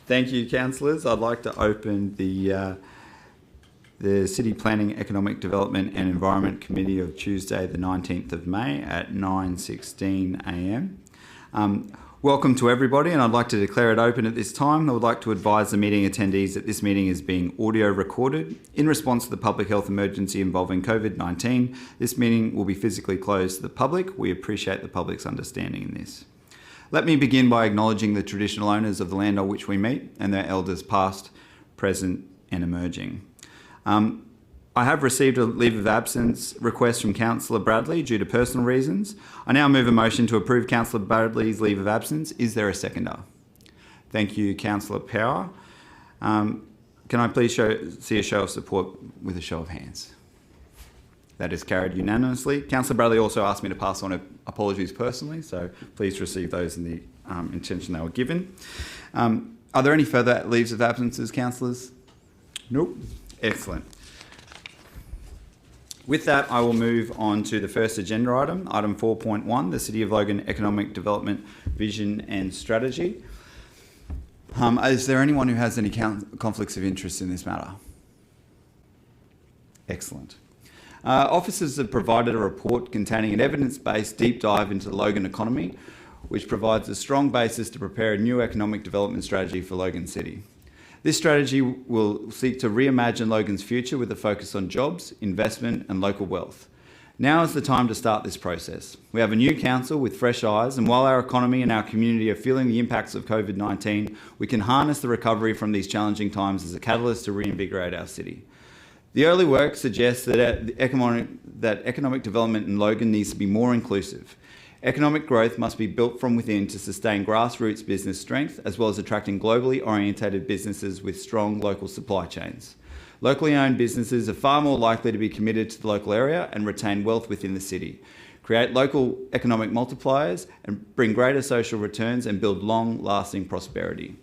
Thank you, councillors. I'd like to open the City Planning, Economic Development and Environment Committee of Tuesday the 19th of May at 9:16 a.m. Welcome to everybody, and I'd like to declare it open at this time. I would like to advise the meeting attendees that this meeting is being audio recorded. In response to the public health emergency involving COVID-19, this meeting will be physically closed to the public. We appreciate the public's understanding in this. Let me begin by acknowledging the traditional owners of the land on which we meet and their elders past, present and emerging. I have received a leave of absence request from Councillor Bradley due to personal reasons. I now move a motion to approve Councillor Bradley's leave of absence. Is there a seconder? Thank you, Councillor Power. Can I please see a show of support with a show of hands? That is carried unanimously. Councillor Bradley also asked me to pass on apologies personally, so please receive those in the intention they were given. Are there any further leaves of absences, councillors? Nope. Excellent. With that, I will move on to the first agenda item, item 4.1, the City of Logan Economic Development Vision and Strategy. Is there anyone who has any conflicts of interest in this matter? Excellent. Officers have provided a report containing an evidence-based deep dive into the Logan economy, which provides a strong basis to prepare a new economic development strategy for Logan City. This strategy will seek to reimagine Logan's future with a focus on jobs, investment and local wealth. Now is the time to start this process. We have a new council with fresh eyes, and while our economy and our community are feeling the impacts of COVID-19, we can harness the recovery from these challenging times as a catalyst to reinvigorate our city. The early work suggests that economic development in Logan needs to be more inclusive. Economic growth must be built from within to sustain grassroots business strength, as well as attracting globally orientated businesses with strong local supply chains. Locally owned businesses are far more likely to be committed to the local area and retain wealth within the city, create local economic multipliers and bring greater social returns and build long-lasting prosperity.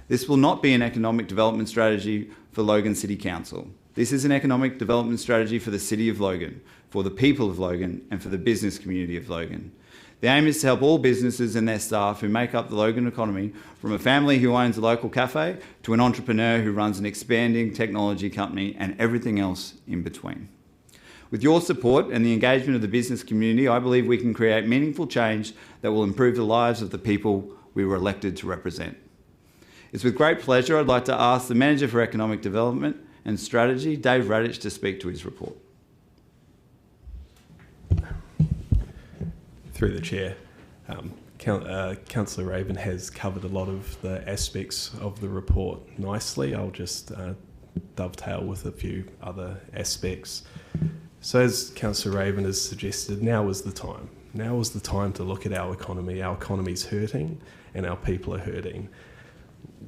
This will not be an economic development strategy for Logan City Council. This is an economic development strategy for the City of Logan, for the people of Logan and for the business community of Logan. The aim is to help all businesses and their staff who make up the Logan economy, from a family who owns a local cafe to an entrepreneur who runs an expanding technology company and everything else in between. With your support and the engagement of the business community, I believe we can create meaningful change that will improve the lives of the people we were elected to represent. It's with great pleasure I'd like to ask the Manager for Economic Development and Strategy, Dave Radich, to speak to his report. Through the chair, Councillor Raven has covered a lot of the aspects of the report nicely. I'll just dovetail with a few other aspects. So as Councillor Raven has suggested, now is the time. Now is the time to look at our economy. Our economy's hurting and our people are hurting.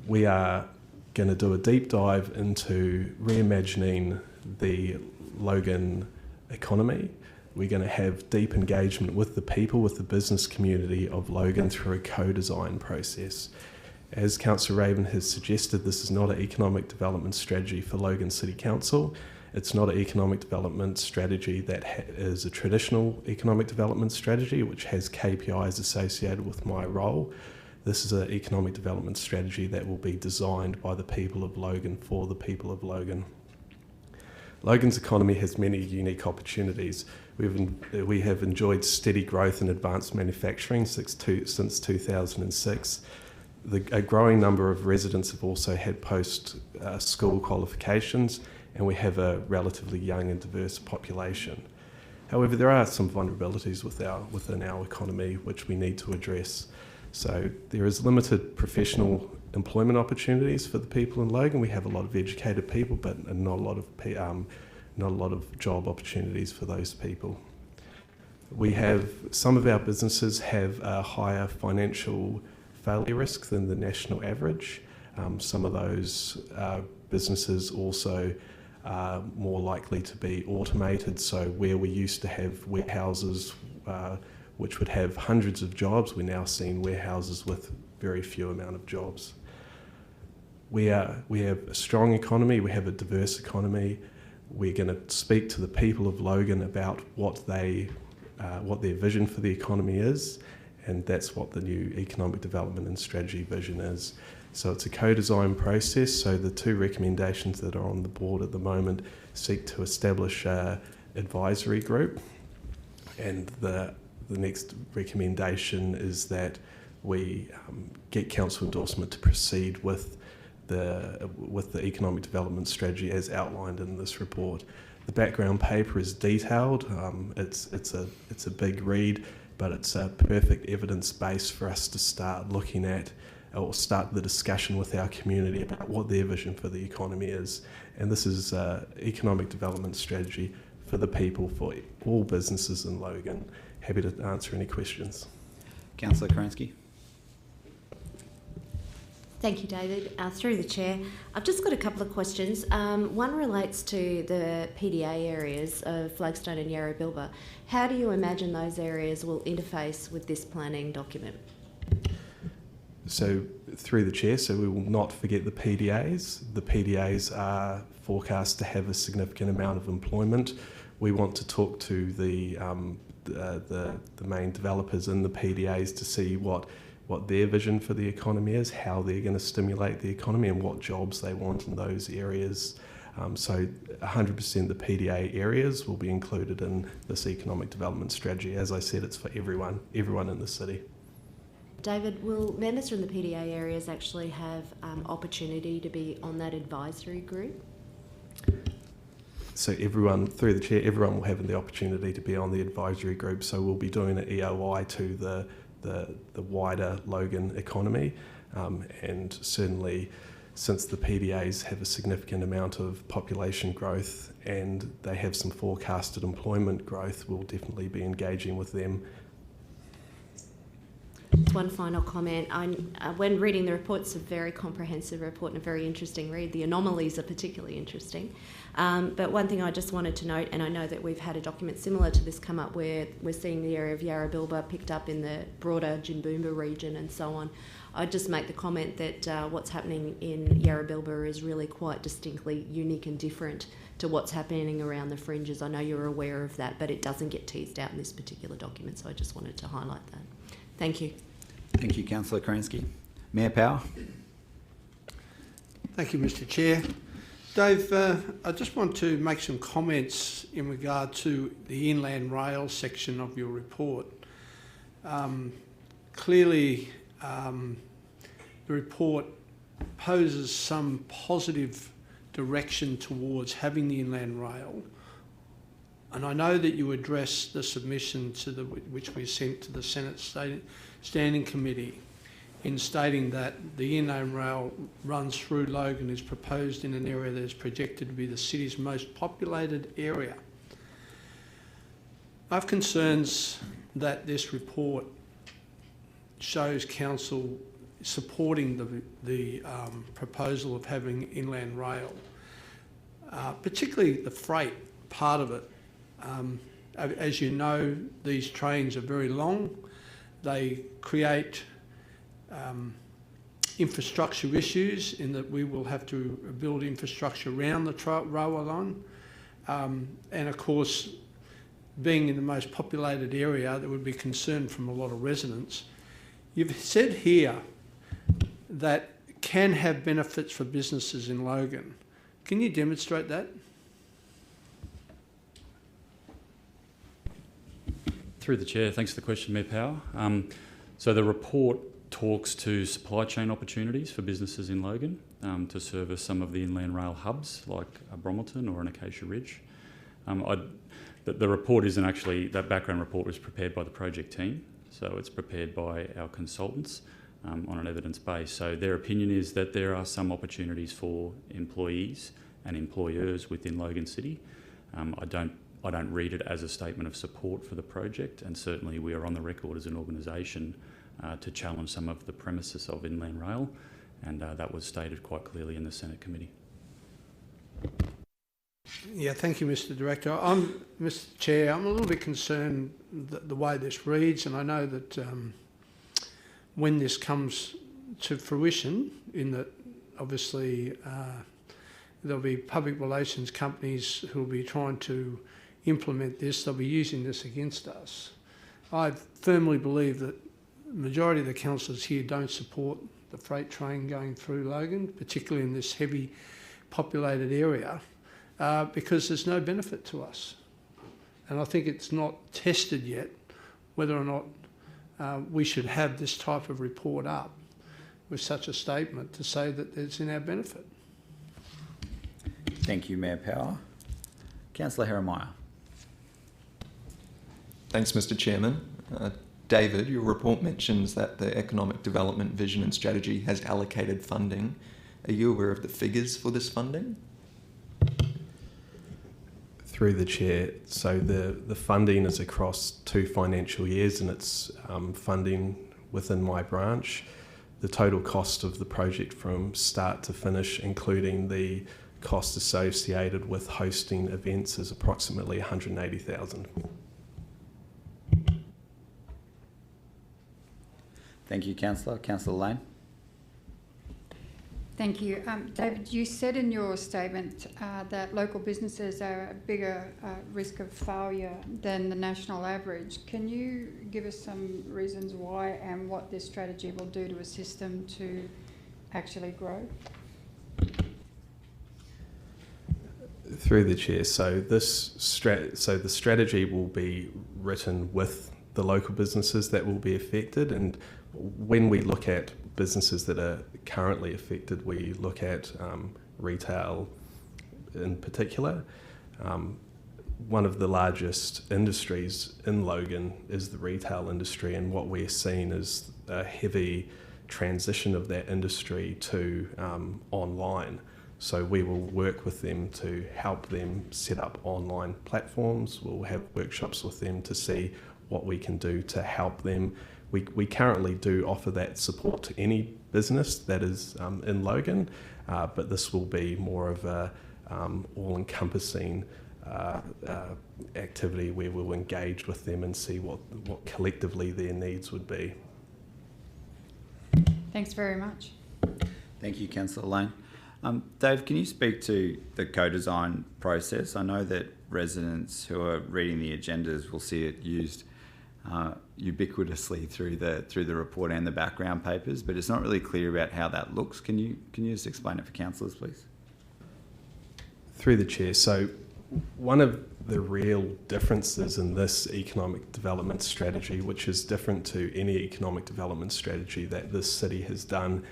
We are going to do a deep dive into reimagining the Logan economy. We're going to have deep engagement with the people, with the business community of Logan through a co-design process. As Councillor Raven has suggested, this is not an economic development strategy for Logan City Council. It's not an economic development strategy that is a traditional economic development strategy, which has KPIs associated with my role. This is an economic development strategy that will be designed by the people of Logan for the people of Logan. Logan's economy has many unique opportunities. We have enjoyed steady growth in advanced manufacturing since 2006. A growing number of residents have also had post-school qualifications, and we have a relatively young and diverse population. However, there are some vulnerabilities within our economy which we need to address. So there is limited professional employment opportunities for the people in Logan. We have a lot of educated people, but not a lot of job opportunities for those people. Some of our businesses have a higher financial failure risk than the national average. Some of those businesses also are more likely to be automated. So where we used to have warehouses which would have hundreds of jobs, we're now seeing warehouses with very few amount of jobs. We have a strong economy, we have a diverse economy. We're going to speak to the people of Logan about what their vision for the economy is, and that's what the new economic development and strategy vision is. So it's a co-design process. So the two recommendations that are on the board at the moment seek to establish an advisory group, and the next recommendation is that we get council endorsement to proceed with the economic development strategy as outlined in this report. The background paper is detailed. It's a big read, but it's a perfect evidence base for us to start looking at, or start the discussion with our community about what their vision for the economy is. And this is economic development strategy for the people, for all businesses in Logan. Happy to answer any questions. Councillor Kransky. Thank you, David. Through the chair, I've just got a couple of questions. One relates to the PDA areas of Flagstone and Yarra Bilba. How do you imagine those areas will interface with this planning document? So through the chair, so we will not forget the PDAs. The PDAs are forecast to have a significant amount of employment. We want to talk to the main developers in the PDAs to see what their vision for the economy is, how they're going to stimulate the economy, and what jobs they want in those areas. So 100% the PDA areas will be included in this economic development strategy. As I said, it's for everyone in the city. David, will members from the PDA areas actually have opportunity to be on that advisory group? So everyone, through the chair, everyone will have the opportunity to be on the advisory group. So we'll be doing an EOI to the wider Logan economy, and certainly since the PDAs have a significant amount of population growth and they have some forecasted employment growth, we'll definitely be engaging with them. One final comment. When reading the report, it's a very comprehensive report and a very interesting read. The anomalies are particularly interesting. But one thing I just wanted to note, and I know that we've had a document similar to this come up where we're seeing the area of Yarra Bilba picked up in the broader Jinboomba region and so on. I'd just make the comment that what's happening in Yarra Bilba is really quite distinctly unique and different to what's happening around the fringes. I know you're aware of that, but it doesn't get teased out in this particular document, so I just wanted to highlight that. Thank you. Thank you, Councillor Kransky. Mayor Power. Thank you, Mr. Chair. Dave, I just want to make some comments in regard to the Inland Rail section of your report. Clearly, the report poses some positive direction towards having the Inland Rail. And I know that you addressed the submission which we sent to the Senate Standing Committee in stating that the Inland Rail runs through Logan, is proposed in an area that is projected to be the city's most populated area. I have concerns that this report shows council supporting the proposal of having Inland Rail, particularly the freight part of it. As you know, these trains are very long. They create infrastructure issues in that we will have to build infrastructure around the railway line. And of course, being in the most populated area, there would be concern from a lot of residents. You've said here that can have benefits for businesses in Logan. Can you demonstrate that? Through the chair, thanks for the question, Mayor Power. So the report talks to supply chain opportunities for businesses in Logan to service some of the inland rail hubs like Bromelton or an Acacia Ridge. The report isn't actually, that background report was prepared by the project team, so it's prepared by our consultants on an evidence base. So their opinion is that there are some opportunities for employees and employers within Logan City. I don't read it as a statement of support for the project, and certainly we are on the record as an organisation to challenge some of the premises of Inland Rail, and that was stated quite clearly in the Senate committee. Yeah, thank you, Mr. Director. Mr. Chair, I'm a little bit concerned that the way this reads, and I know that when this comes to fruition, in that obviously there'll be public relations companies who will be trying to implement this, they'll be using this against us. I firmly believe that the majority of the councillors here don't support the freight train going through Logan, particularly in this heavy populated area, because there's no benefit to us. And I think it's not tested yet whether or not we should have this type of report up with such a statement to say that it's in our benefit. Thank you, Mayor Power. Councillor Heremiah. Thanks, Mr. Chairman. David, your report mentions that the Economic Development Vision and Strategy has allocated funding. Are you aware of the figures for this funding? Through the Chair, so the funding is across 2 financial years and it's funding within my branch. The total cost of the project from start to finish, including the cost associated with hosting events, is approximately $180,000. Thank you, Councillor. Councillor Lane. Thank you. David, you said in your statement that local businesses are a bigger risk of failure than the national average. Can you give us some reasons why and what this strategy will do to assist them to actually grow? Through the Chair, so the strategy will be written with the local businesses that will be affected, and when we look at businesses that are currently affected, we look at retail in particular. One of the largest industries in Logan is the retail industry, and what we're seeing is a heavy transition of that industry to online. So we will work with them to help them set up online platforms. We'll have workshops with them to see what we can do to help them. We currently do offer that support to any business that is in Logan, but this will be more of a all-encompassing activity where we'll engage with them and see what collectively their needs would be. Thanks very much. Thank you, Councillor Lane. Dave, can you speak to the co-design process? I know that residents who are reading the agendas will see it used ubiquitously through the report and the background papers, but it's not really clear about how that looks. Can you just explain it for councillors, please? Through the Chair, so one of the real differences in this economic development strategy, which is different to any economic development strategy that this city has done,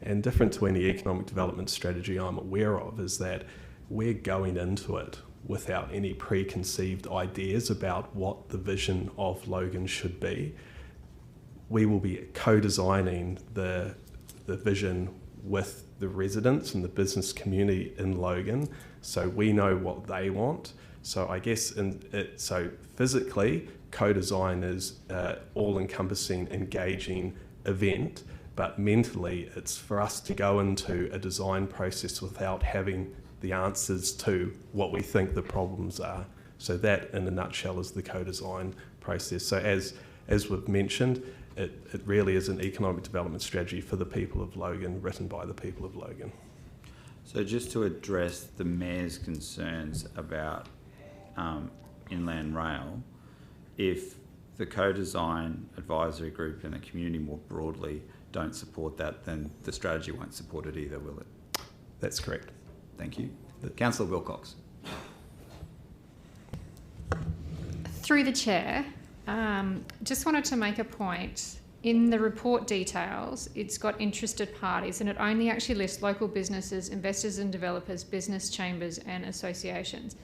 and different to any economic development strategy I'm aware of, is that we're going into it without any preconceived ideas about what the vision of Logan should be. We will be co-designing the vision with the residents and the business community in Logan, so we know what they want. So I guess so physically, co-design is all-encompassing, engaging event, but mentally it's for us to go into a design process without having the answers to what we think the problems are. So that, in a nutshell, is the co-design process. So as we've mentioned, it really is an economic development strategy for the people of Logan, written by the people of Logan. So just to address the Mayor's concerns about Inland Rail, if the co-design advisory group and the community more broadly don't support that, then the strategy won't support it either, will it? That's correct. Thank you. Councillor Wilcox. Through the Chair, just wanted to make a point. In the report details, it's got interested parties, and it only actually lists local businesses, investors and developers, business chambers and associations.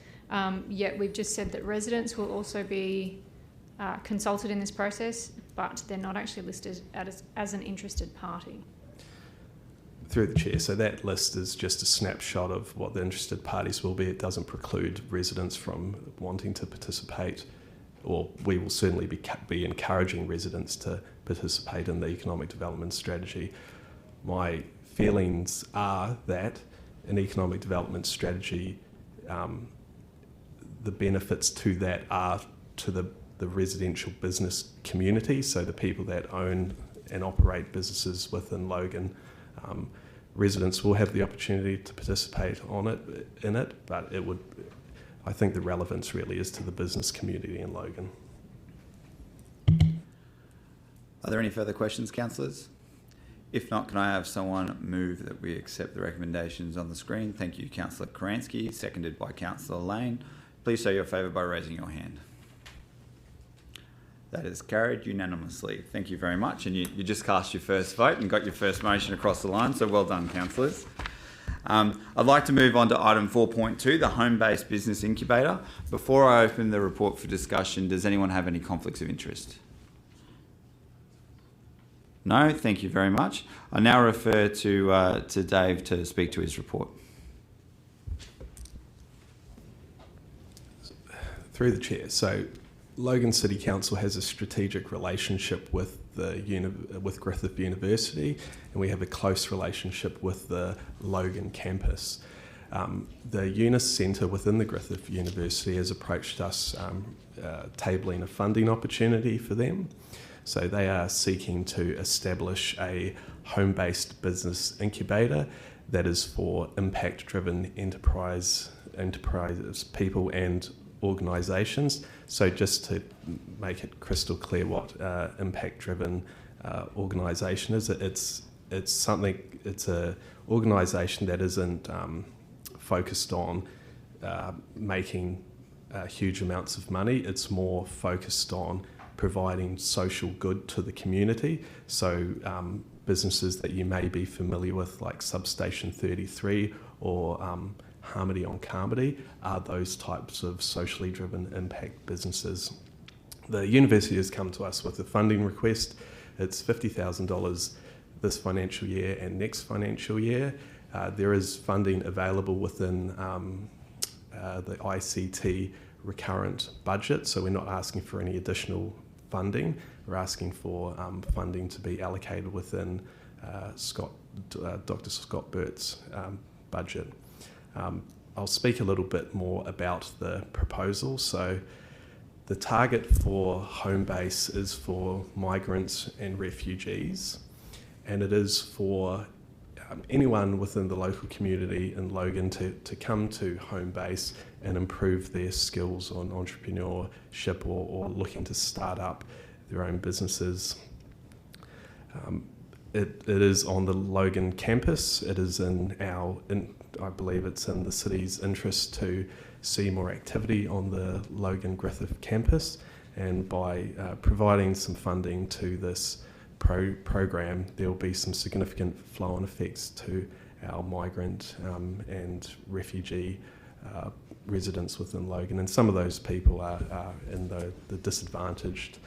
Yet we've just said that residents will also be consulted in this process, but they're not actually listed as an interested party. Through the Chair, so that list is just a snapshot of what the interested parties will be. It doesn't preclude residents from wanting to participate, or we will certainly be encouraging residents to participate in the economic development strategy. My feelings are that an economic development strategy, the benefits to that are to the residential business community, so the people that own and operate businesses within Logan. Residents will have the opportunity to participate in it, but I think the relevance really is to the business community in Logan. Are there any further questions, councillors? If not, can I have someone move that we accept the recommendations on the screen? Thank you, Councillor Karansky, seconded by Councillor Lane. Please show your favour by raising your hand. That is carried unanimously. Thank you very much. And you just cast your first vote and got your first motion across the line, so well done, councillors. I'd like to move on to item 4.2, the home-based business incubator. Before I open the report for discussion, does anyone have any conflicts of interest? No, thank you very much. I now refer to Dave to speak to his report. Through the chair. So, Logan City Council has a strategic relationship with with Griffith University, and we have a close relationship with the Logan campus. The Eunice Centre within the Griffith University has approached us tabling a funding opportunity for them. So they are seeking to establish a home-based business incubator that is for impact-driven enterprises, people and organisations. So just to make it crystal clear what impact-driven organisation is, it's an organisation that isn't focused on making huge amounts of money. It's more focused on providing social good to the community. So businesses that you may be familiar with, like Substation 33 or Harmony on Carmody, are those types of socially driven impact businesses. The university has come to us with a funding request. It's $50,000 this financial year and next financial year. There is funding available within the ICT recurrent budget, so we're not asking for any additional funding. We're asking for funding to be allocated within Dr. Scott Burt's budget. I'll speak a little bit more about the proposal. So the target for Homebase is for migrants and refugees, and it is for anyone within the local community in Logan to come to Homebase and improve their skills on entrepreneurship or looking to start up their own businesses. It is on the Logan campus. It is I believe it's in the city's interest to see more activity on the Logan Griffith campus, and by providing some funding to this program, there will be some significant flow-on effects to our migrant and refugee residents within Logan, and some of those people are in the disadvantaged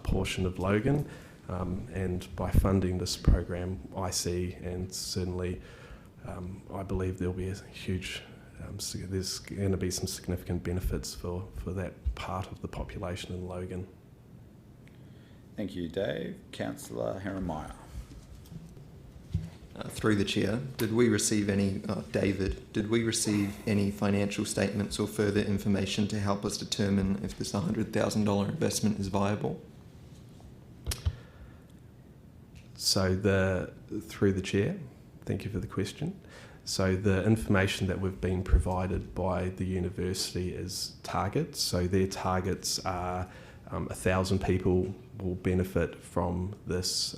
portion of Logan, and by funding this program, I see, and certainly I believe there'll be a huge, there's going to be some significant benefits for that part of the population in Logan. Thank you, Dave. Councillor Herrmeyer. Through the chair, did we receive any financial statements or further information to help us determine if this $100,000 investment is viable? So through the chair, thank you for the question. So the information that we've been provided by the university is targets. So their targets are 1,000 people will benefit from this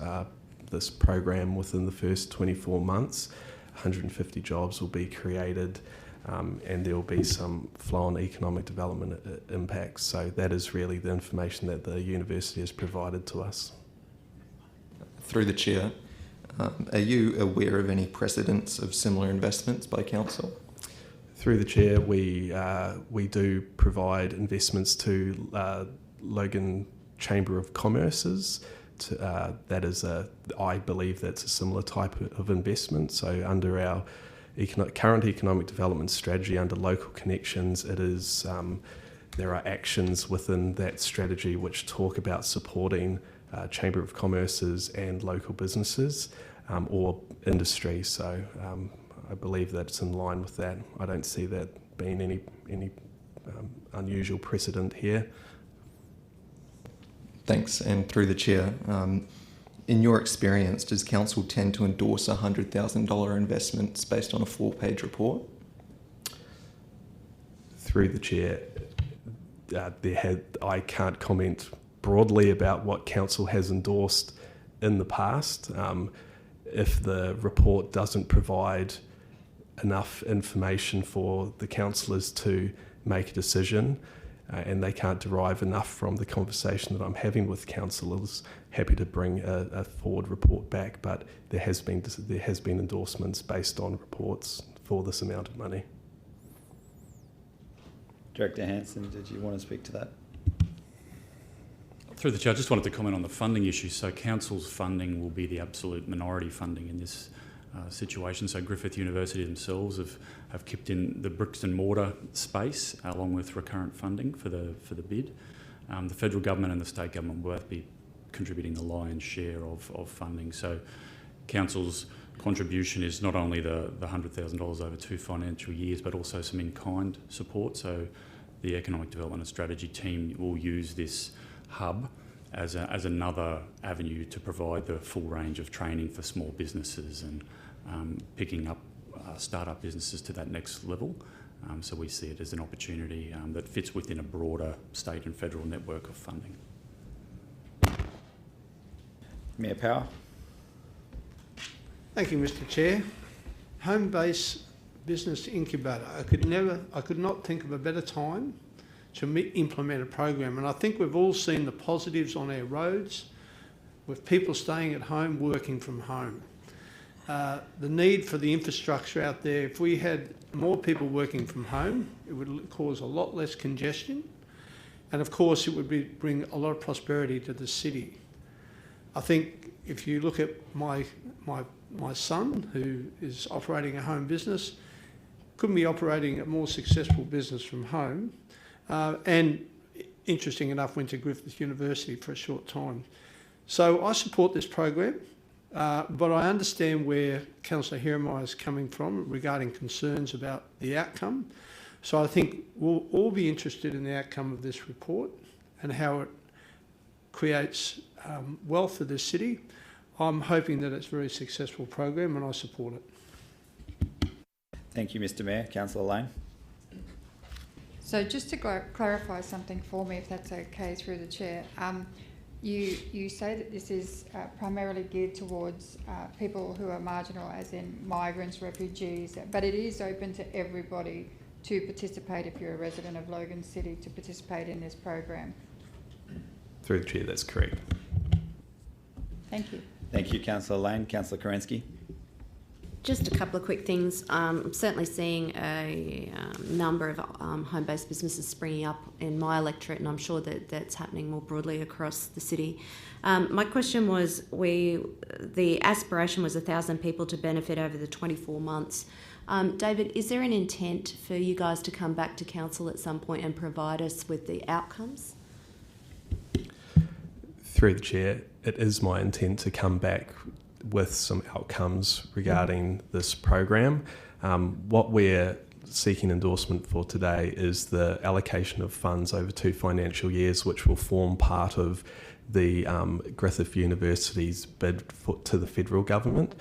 program within the first 24 months. 150 jobs will be created, and there will be some flow-on economic development impacts. So that is really the information that the university has provided to us. Through the chair, are you aware of any precedents of similar investments by council? Through the chair, we do provide investments to Logan Chamber of Commerce's. I believe that's a similar type of investment. So under our current economic development strategy under local connections, it is there are actions within that strategy which talk about supporting Chamber of Commerce's and local businesses or industry. So I believe that it's in line with that. I don't see that being any unusual precedent here. Thanks. And through the chair, in your experience, does council tend to endorse $100,000 investments based on a 4-page report? Through the chair, I can't comment broadly about what council has endorsed in the past. if the report doesn't provide enough information for the councillors to make a decision, and they can't derive enough from the conversation that I'm having with councillors, happy to bring a forward report back, but there has been endorsements based on reports for this amount of money. Director Hanson, did you want to speak to that? Through the chair, I just wanted to comment on the funding issue. So council's funding will be the absolute minority funding in this situation. So Griffith University themselves have kicked in the bricks and mortar space along with recurrent funding for the bid. The federal government and the state government will both be contributing the lion's share of funding. So council's contribution is not only the $100,000 over 2 financial years, but also some in-kind support. So the Economic Development and Strategy team will use this hub as another avenue to provide the full range of training for small businesses and picking up start-up businesses to that next level. So we see it as an opportunity that fits within a broader state and federal network of funding. Mayor Power. Thank you, Mr. Chair. Home-based business incubator. I could not think of a better time to implement a program, and I think we've all seen the positives on our roads with people staying at home, working from home. The need for the infrastructure out there, if we had more people working from home, it would cause a lot less congestion, and of course it would bring a lot of prosperity to the city. I think if you look at my son, who is operating a home business, couldn't be operating a more successful business from home, and interesting enough went to Griffith University for a short time. So I support this program, but I understand where Councillor Hieronymus is coming from regarding concerns about the outcome. So I think we'll all be interested in the outcome of this report and how it creates wealth for this city. I'm hoping that it's a very successful program and I support it. Thank you, Mr. Mayor. Councillor Lane. So just to clarify something for me, if that's okay, through the chair. You say that this is primarily geared towards people who are marginal, as in migrants, refugees, but it is open to everybody to participate if you're a resident of Logan City to participate in this program. Through the chair, that's correct. Thank you. Thank you, Councillor Lane. Councillor Kerensky. Just a couple of quick things. I'm certainly seeing a number of home-based businesses springing up in my electorate, and I'm sure that that's happening more broadly across the city. My question was, the aspiration was 1,000 people to benefit over the 24 months. David, is there an intent for you guys to come back to council at some point and provide us with the outcomes? Through the chair, it is my intent to come back with some outcomes regarding this program. What we're seeking endorsement for today is the allocation of funds over 2 financial years, which will form part of the Griffith University's bid to the federal government.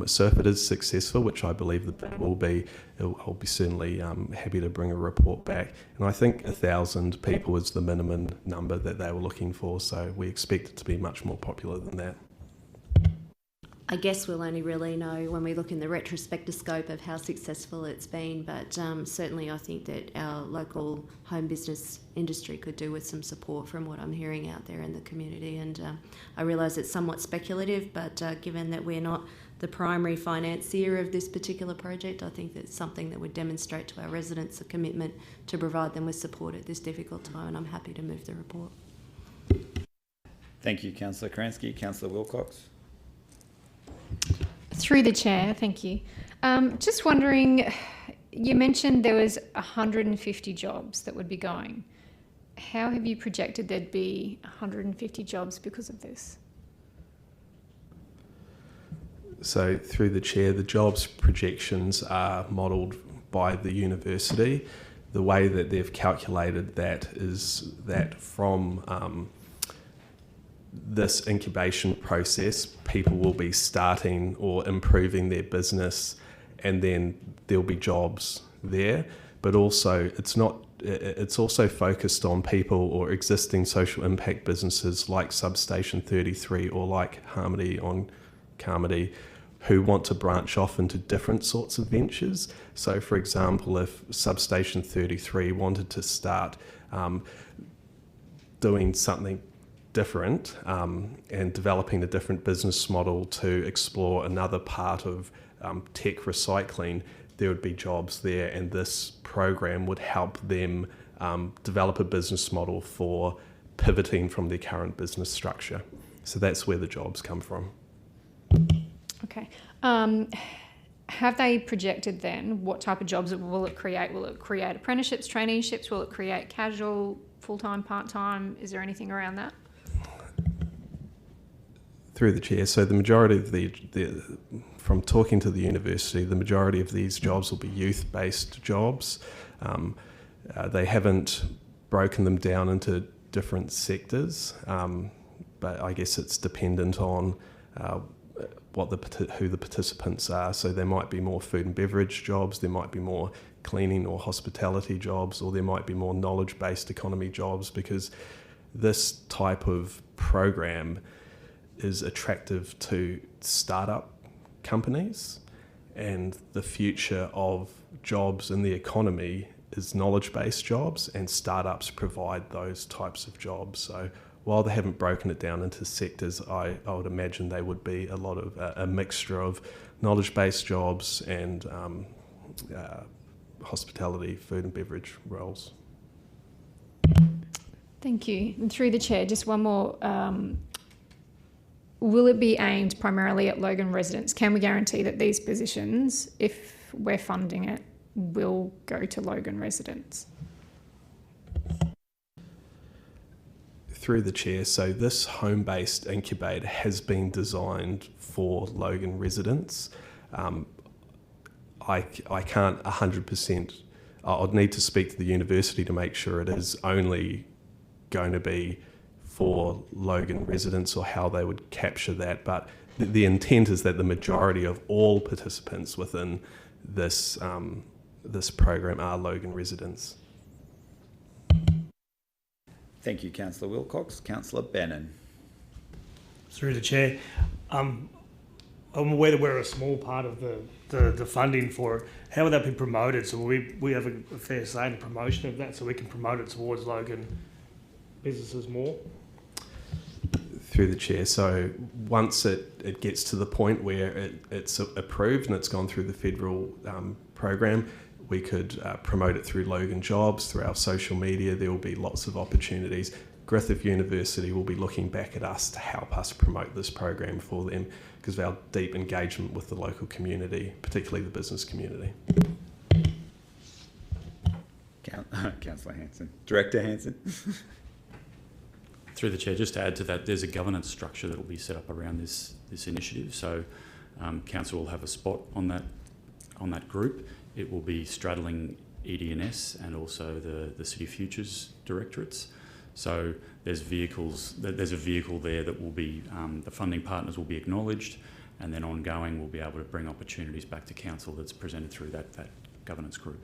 So if it is successful, which I believe the bid will be, I'll be certainly happy to bring a report back. And I think 1,000 people is the minimum number that they were looking for, so we expect it to be much more popular than that. I guess we'll only really know when we look in the retrospectoscope of how successful it's been, but certainly I think that our local home business industry could do with some support from what I'm hearing out there in the community. And I realise it's somewhat speculative, but given that we're not the primary financier of this particular project, I think that's something that would demonstrate to our residents a commitment to provide them with support at this difficult time, and I'm happy to move the report. Thank you, Councillor Kerensky. Councillor Wilcox. Through the chair, thank you. Just wondering, you mentioned there was 150 jobs that would be going. How have you projected there'd be 150 jobs because of this? So through the chair, the jobs projections are modelled by the university. The way that they've calculated that is that from this incubation process, people will be starting or improving their business, and then there'll be jobs there. But also, it's also focused on people or existing social impact businesses like Substation 33 or like Harmony on Carmody, who want to branch off into different sorts of ventures. So, for example, if Substation 33 wanted to start doing something different and developing a different business model to explore another part of tech recycling, there would be jobs there, and this program would help them develop a business model for pivoting from their current business structure. So that's where the jobs come from. Okay. Have they projected then what type of jobs will it create? Will it create apprenticeships, traineeships? Will it create casual, full-time, part-time? Is there anything around that? Through the chair, so the majority of from talking to the university, the majority of these jobs will be youth-based jobs. They haven't broken them down into different sectors, but I guess it's dependent on who the participants are. So there might be more food and beverage jobs, there might be more cleaning or hospitality jobs, or there might be more knowledge-based economy jobs, because this type of program is attractive to startup companies, and the future of jobs in the economy is knowledge-based jobs, and startups provide those types of jobs. So while they haven't broken it down into sectors, I would imagine they would be a lot of a mixture of knowledge-based jobs and hospitality, food and beverage roles. Thank you. And through the chair, just one more. Will it be aimed primarily at Logan residents? Can we guarantee that these positions, if we're funding it, will go to Logan residents? Through the chair, so this home-based incubator has been designed for Logan residents. I can't 100%, I'd need to speak to the university to make sure it is only going to be for Logan residents or how they would capture that, but the intent is that the majority of all participants within this this program are Logan residents. Thank you, Councillor Wilcox. Councillor Bannon. Through the chair, I'm aware that we're a small part of the funding for it. How would that be promoted? So we have a fair say in the promotion of that, so we can promote it towards Logan businesses more? Through the chair, so once it gets to the point where it's approved and it's gone through the federal program, we could promote it through Logan Jobs, through our social media. There will be lots of opportunities. Griffith University will be looking back at us to help us promote this program for them because of our deep engagement with the local community, particularly the business community. Councillor Hanson. Director Hanson. Through the chair, just to add to that, there's a governance structure that will be set up around this initiative. So council will have a spot on that group. It will be straddling ED&S and also the City Futures directorates. So there's a vehicle there that will be, the funding partners will be acknowledged, and then ongoing we'll be able to bring opportunities back to council that's presented through that governance group.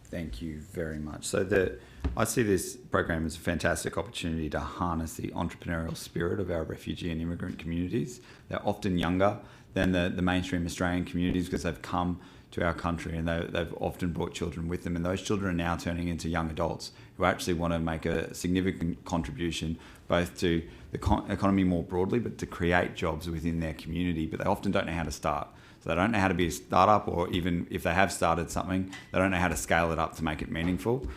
Thank you very much. So I see this program as a fantastic opportunity to harness the entrepreneurial spirit of our refugee and immigrant communities. They're often younger than the mainstream Australian communities because they've come to our country and they've often brought children with them, and those children are now turning into young adults who actually want to make a significant contribution both to the economy more broadly, but to create jobs within their community, but they often don't know how to start. So they don't know how to be a startup, or even if they have started something, they don't know how to scale it up to make it meaningful.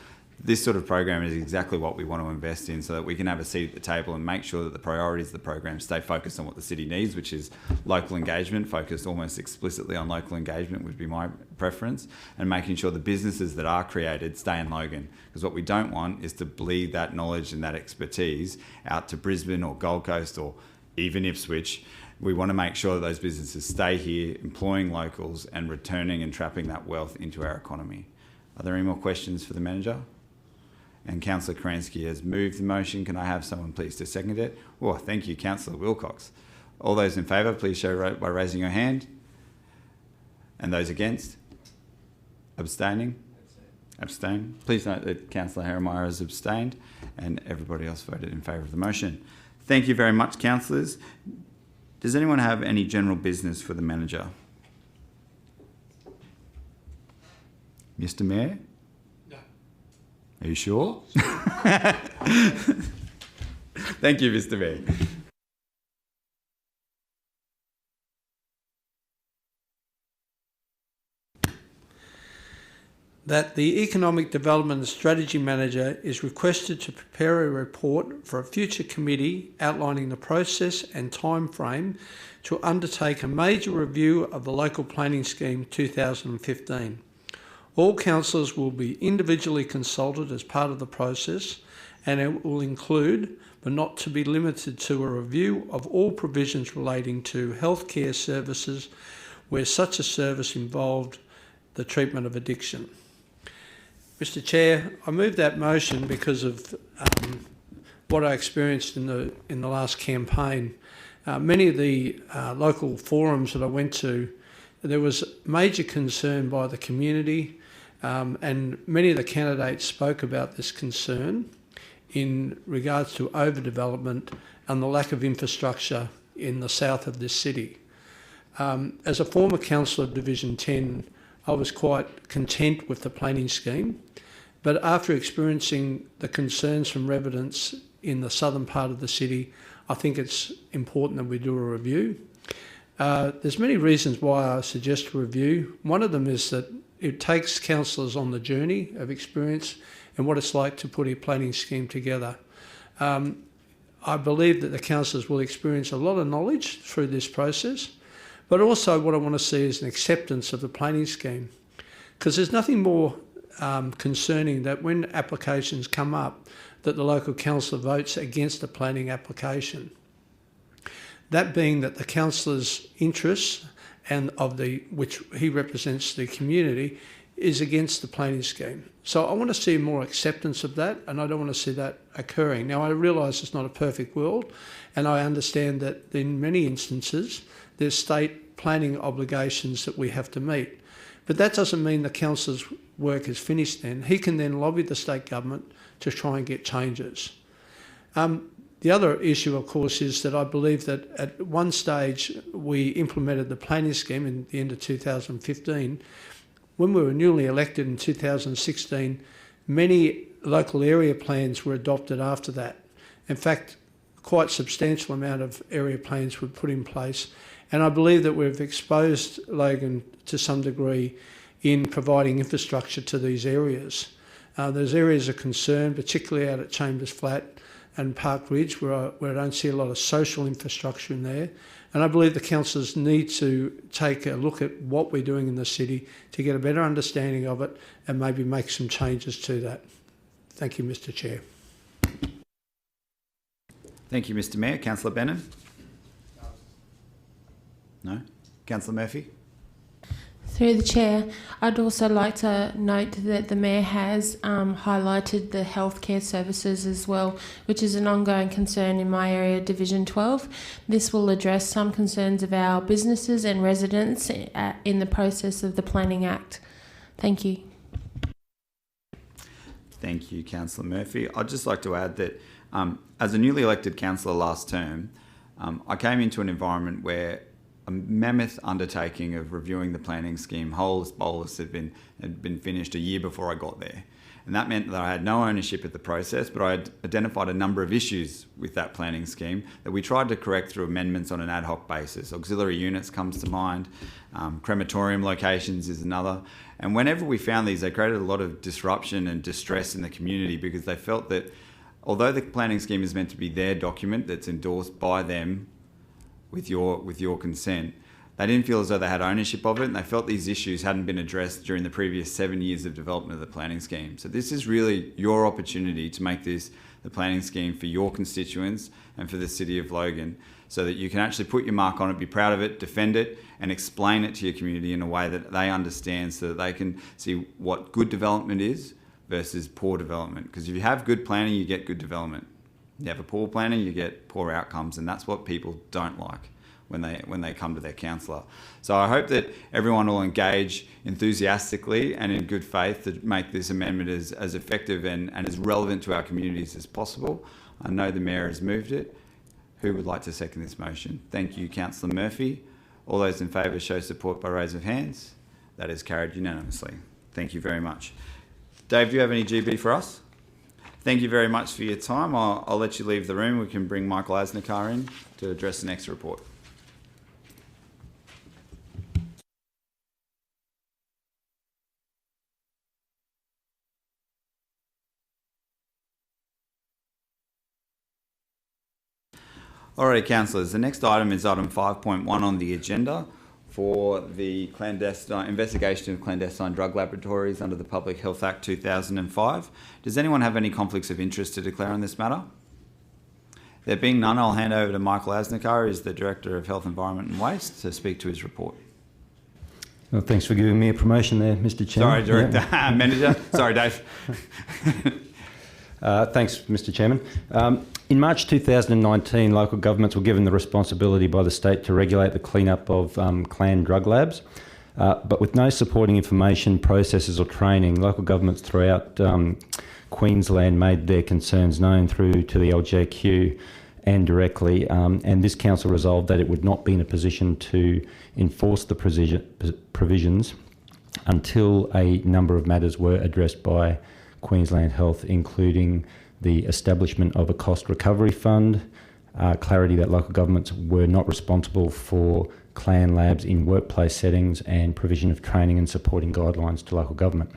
This sort of program is exactly what we want to invest in so that we can have a seat at the table and make sure that the priorities of the program stay focused on what the city needs, which is local engagement, focused almost explicitly on local engagement would be my preference, and making sure the businesses that are created stay in Logan. Because what we don't want is to bleed that knowledge and that expertise out to Brisbane or Gold Coast or even Ipswich. We want to make sure that those businesses stay here, employing locals and returning and trapping that wealth into our economy. Are there any more questions for the manager? And Councillor Kerensky has moved the motion. Can I have someone please to second it? Oh, thank you, Councillor Wilcox. All those in favour, please show by raising your hand. And those against? Abstaining? Abstain. Please note that Councillor Herrmeyer has abstained and everybody else voted in favour of the motion. Thank you very much, councillors. Does anyone have any general business for the manager? Mr. Mayor? No. Are you sure? Thank you, Mr. Mayor. That the Economic Development and Strategy Manager is requested to prepare a report for a future committee outlining the process and time frame to undertake a major review of the Local Planning Scheme 2015. All councillors will be individually consulted as part of the process, and it will include, but not to be limited to, a review of all provisions relating to healthcare services where such a service involved the treatment of addiction. Mr. Chair, I move that motion because of what I experienced in the last campaign. Many of the local forums that I went to, there was major concern by the community, and many of the candidates spoke about this concern in regards to overdevelopment and the lack of infrastructure in the south of this city. As a former councillor of Division 10, I was quite content with the planning scheme, but after experiencing the concerns from residents in the southern part of the city, I think it's important that we do a review. There's many reasons why I suggest a review. One of them is that it takes councillors on the journey of experience and what it's like to put a planning scheme together. I believe that the councillors will experience a lot of knowledge through this process, but also what I want to see is an acceptance of the planning scheme, because there's nothing more concerning that when applications come up that the local councillor votes against a planning application. That being that the councillor's interests and of which he represents the community is against the planning scheme. So I want to see more acceptance of that, and I don't want to see that occurring. Now, I realise it's not a perfect world, and I understand that in many instances there's state planning obligations that we have to meet. But that doesn't mean the councillor's work is finished then. He can then lobby the state government to try and get changes. The other issue, of course, is that I believe that at one stage we implemented the planning scheme in the end of 2015. When we were newly elected in 2016, many local area plans were adopted after that. In fact, quite substantial amount of area plans were put in place. And I believe that we've exposed Logan to some degree in providing infrastructure to these areas. There's areas of concern, particularly out at Chambers Flat and Park Ridge, where I don't see a lot of social infrastructure in there. And I believe the councillors need to take a look at what we're doing in the city to get a better understanding of it and maybe make some changes to that. Thank you, Mr. Chair. Thank you, Mr. Mayor. Councillor Bennett? No? Councillor Murphy? Through the Chair, I'd also like to note that the Mayor has highlighted the healthcare services as well, which is an ongoing concern in my area, Division 12. This will address some concerns of our businesses and residents in the process of the Planning Act. Thank you. Thank you, Councillor Murphy. I'd just like to add that as a newly elected councillor last term, I came into an environment where a mammoth undertaking of reviewing the planning scheme, holus bolus, had been finished a year before I got there. And that meant that I had no ownership of the process, but I had identified a number of issues with that planning scheme that we tried to correct through amendments on an ad hoc basis. Auxiliary units comes to mind, crematorium locations is another. And whenever we found these, they created a lot of disruption and distress in the community because they felt that although the planning scheme is meant to be their document that's endorsed by them with your consent, they didn't feel as though they had ownership of it, and they felt these issues hadn't been addressed during the previous 7 years of development of the planning scheme. So this is really your opportunity to make this the planning scheme for your constituents and for the City of Logan, so that you can actually put your mark on it, be proud of it, defend it, and explain it to your community in a way that they understand, so that they can see what good development is versus poor development. Because if you have good planning, you get good development. You have a poor planning, you get poor outcomes, and that's what people don't like when they come to their councillor. So I hope that everyone will engage enthusiastically and in good faith to make this amendment as effective and as relevant to our communities as possible. I know the Mayor has moved it. Who would like to second this motion? Thank you, Councillor Murphy. All those in favour show support by raise of hands. That is carried unanimously. Thank you very much. Dave, do you have any GB for us? Thank you very much for your time. I'll let you leave the room. We can bring Michael Asnikar in to address the next report. Alright, councillors, the next item is item 5.1 on the agenda for the investigation of clandestine drug laboratories under the Public Health Act 2005. Does anyone have any conflicts of interest to declare on this matter? There being none, I'll hand over to Michael Asnikar, who's the Director of Health, Environment and Waste, to speak to his report. Well, thanks for giving me a promotion there, Mr. Chairman. Sorry, Director. Manager. Sorry, Dave. Thanks, Mr. Chairman. In March 2019, local governments were given the responsibility by the state to regulate the clean-up of clan drug labs, but with no supporting information, processes or training, local governments throughout Queensland made their concerns known through to the LGQ and directly, and this council resolved that it would not be in a position to enforce the provisions until a number of matters were addressed by Queensland Health, including the establishment of a cost recovery fund, clarity that local governments were not responsible for clan labs in workplace settings, and provision of training and supporting guidelines to local government.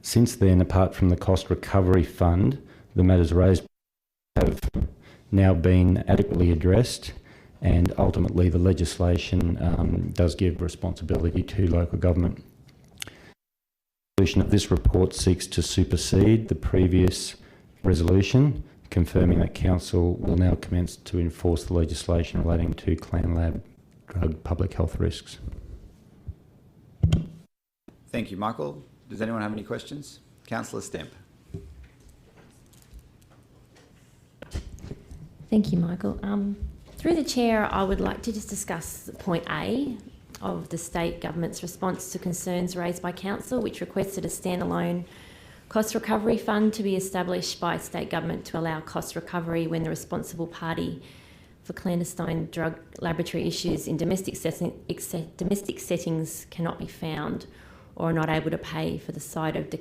Since then, apart from the cost recovery fund, the matters raised have now been adequately addressed, and ultimately the legislation does give responsibility to local government. The resolution of this report seeks to supersede the previous resolution, confirming that Council will now commence to enforce the legislation relating to clan lab drug public health risks. Thank you, Michael. Does anyone have any questions? Councillor Stemp. Thank you, Michael. Through the Chair, I would like to just discuss point A of the state government's response to concerns raised by Council, which requested a standalone cost recovery fund to be established by state government to allow cost recovery when the responsible party for clandestine drug laboratory issues in domestic settings cannot be found or are not able to pay for the site of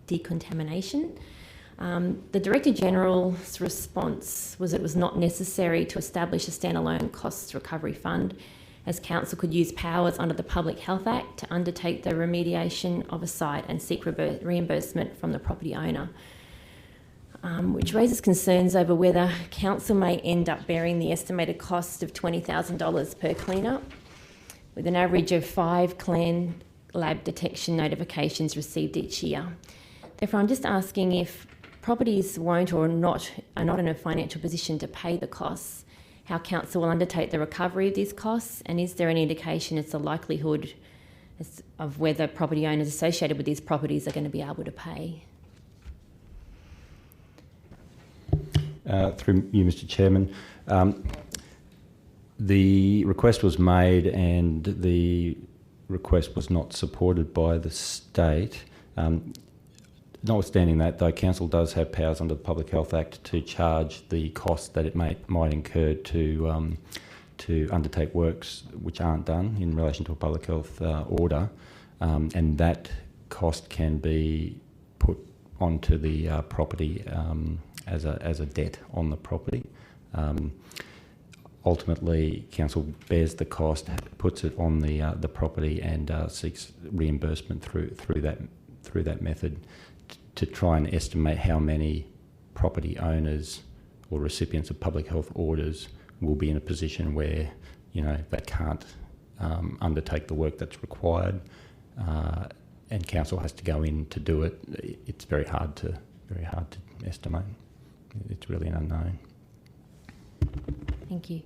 decontamination. The Director General's response was it was not necessary to establish a standalone cost recovery fund, as Council could use powers under the Public Health Act to undertake the remediation of a site and seek reimbursement from the property owner, which raises concerns over whether Council may end up bearing the estimated cost of $20,000 per clean-up, with an average of 5 clan lab detection notifications received each year. Therefore, I'm just asking if properties won't or are not in a financial position to pay the costs, how Council will undertake the recovery of these costs, and is there any indication as to the likelihood of whether property owners associated with these properties are going to be able to pay? Through you, Mr. Chairman, the request was made and the request was not supported by the state. Notwithstanding that, though, Council does have powers under the Public Health Act to charge the cost that it might incur to undertake works which aren't done in relation to a public health order, and that cost can be put onto the property as a debt on the property. Ultimately, Council bears the cost, puts it on the property, and seeks reimbursement through that method, to try and estimate how many property owners or recipients of public health orders will be in a position where, they can't undertake the work that's required, and Council has to go in to do it. It's very hard to estimate. It's really an unknown. Thank you.